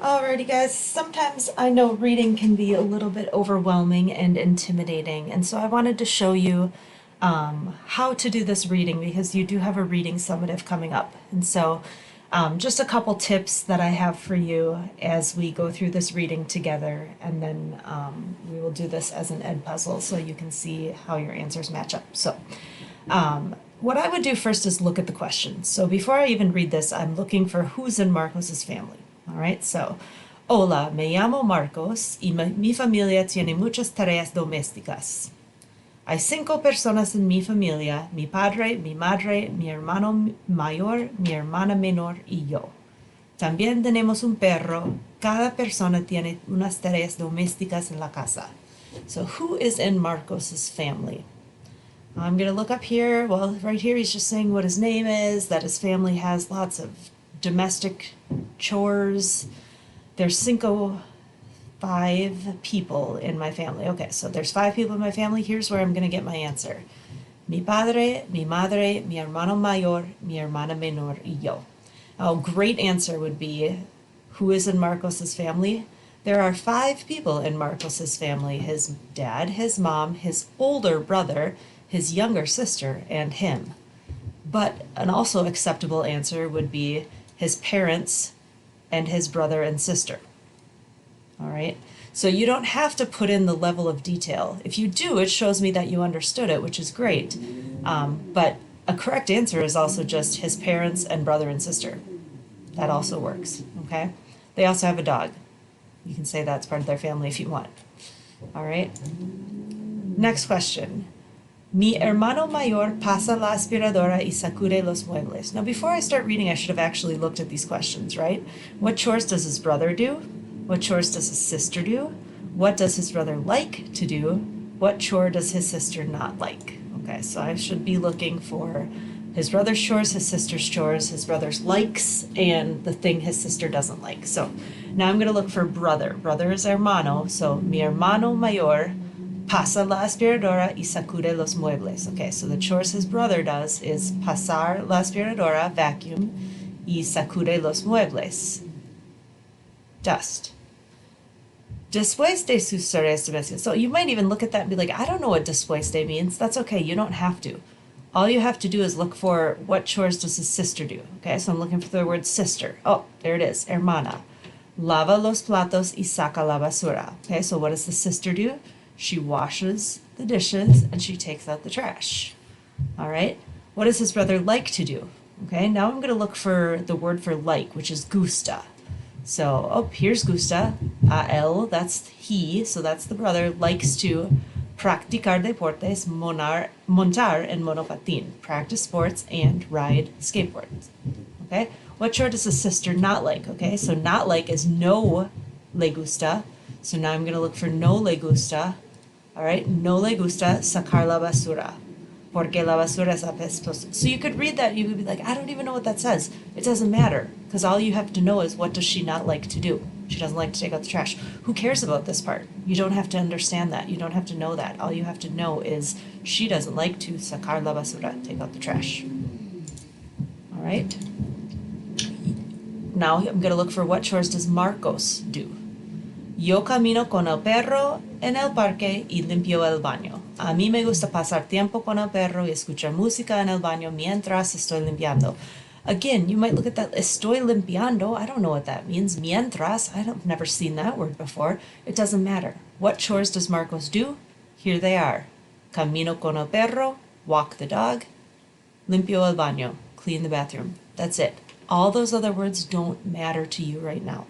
Alrighty, guys. Sometimes I know reading can be a little bit overwhelming and intimidating, and so I wanted to show you how to do this reading because you do have a reading summative coming up. And so, just a couple tips that I have for you as we go through this reading together, and then we will do this as an Edpuzzle so you can see how your answers match up. So, what I would do first is look at the question. So before I even read this, I'm looking for who's in Marcos's family. All right, so, hola, me llamo Marcos y mi familia tiene muchas tareas domésticas. Hay 5 personas en mi familia, mi padre, mi madre, mi hermano mayor, mi hermana menor y yo. También tenemos un perro. Cada persona tiene unas tareas domésticas en la casa. So who is in Marcos's family? I'm going to look up here. Well, right here he's just saying what his name is, that his family has lots of domestic chores. There's 5 people in my family. Okay, so there's 5 people in my family. Here's where I'm going to get my answer. Mi padre, mi madre, mi hermano mayor, mi hermana menor y yo. A great answer would be, who is in Marcos's family? There are 5 people in Marcos's family: his dad, his mom, his older brother, his younger sister, and him. But an also acceptable answer would be his parents and his brother and sister. All right, so you don't have to put in the level of detail. If you do, it shows me that you understood it, which is great. But a correct answer is also just his parents and brother and sister. That also works, okay? They also have a dog. You can say that's part of their family if you want. All right, next question. Mi hermano mayor pasa la aspiradora y sacude los muebles. Now, before I start reading, I should have actually looked at these questions, right? What chores does his brother do? What chores does his sister do? What does his brother like to do? What chore does his sister not like? Okay, so I should be looking for his brother's chores, his sister's chores, his brother's likes, and the thing his sister doesn't like. So now I'm going to look for brother. Brother is hermano, so mi hermano mayor pasa la aspiradora y sacude los muebles. Okay, so the chores his brother does is pasar la aspiradora, vacuum, y sacude los muebles, dust. Después de sus tareas domésticas. So you might even look at that and be like, I don't know what después de means. That's okay, you don't have to. All you have to do is look for what chores does his sister do. Okay, so I'm looking for the word sister. Oh, there it is, hermana. Lava los platos y saca la basura. Okay, so what does the sister do? She washes the dishes and she takes out the trash. All right. What does his brother like to do? Okay, now I'm going to look for the word for like, which is gusta. So, oh, here's gusta. Él, that's he, so that's the brother, likes to practicar deportes, montar en monopatín, practice sports and ride skateboards. Okay, what chore does the sister not like? Okay, so not like is no le gusta. So now I'm going to look for no le gusta. All right, no le gusta sacar la basura, porque la basura es apestosa. So you could read that, you could be like, I don't even know what that says. It doesn't matter, because all you have to know is what does she not like to do. She doesn't like to take out the trash. Who cares about this part? You don't have to understand that. You don't have to know that. All you have to know is she doesn't like to sacar la basura, take out the trash. All right. Now I'm going to look for what chores does Marcos do. Yo camino con el perro en el parque y limpio el baño. A mí me gusta pasar tiempo con el perro y escuchar música en el baño mientras estoy limpiando. Again, you might look at that, estoy limpiando. I don't know what that means. Mientras, I've never seen that word before. It doesn't matter. What chores does Marcos do? Here they are. Camino con el perro, walk the dog. Limpio el baño, clean the bathroom. That's it. All those other words don't matter to you right now.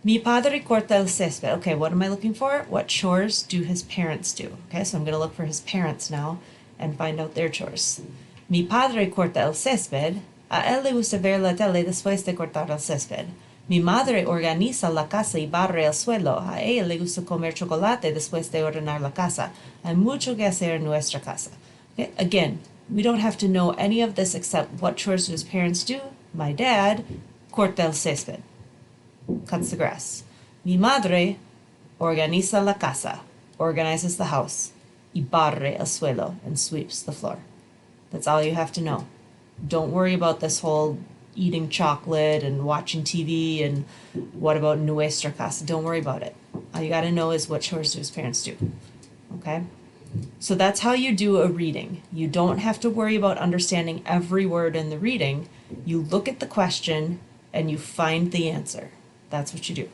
Mi padre corta el césped. Okay, what am I looking for? What chores do his parents do? Okay, so I'm going to look for his parents now and find out their chores. Mi padre corta el césped. A él le gusta ver la tele después de cortar el césped. Mi madre organiza la casa y barre el suelo. A ella le gusta comer chocolate después de ordenar la casa. Hay mucho que hacer en nuestra casa. Okay, again, we don't have to know any of this except what chores do his parents do. My dad corta el césped, cuts the grass. Mi madre organiza la casa, organizes the house, y barre el suelo, and sweeps the floor. That's all you have to know. Don't worry about this whole, eating chocolate and watching TV and what about nuestra casa? Don't worry about it. All you got to know is what chores do his parents do. Okay? So that's how you do a reading. You don't have to worry about understanding every word in the reading. You look at the question and you find the answer. That's what you do.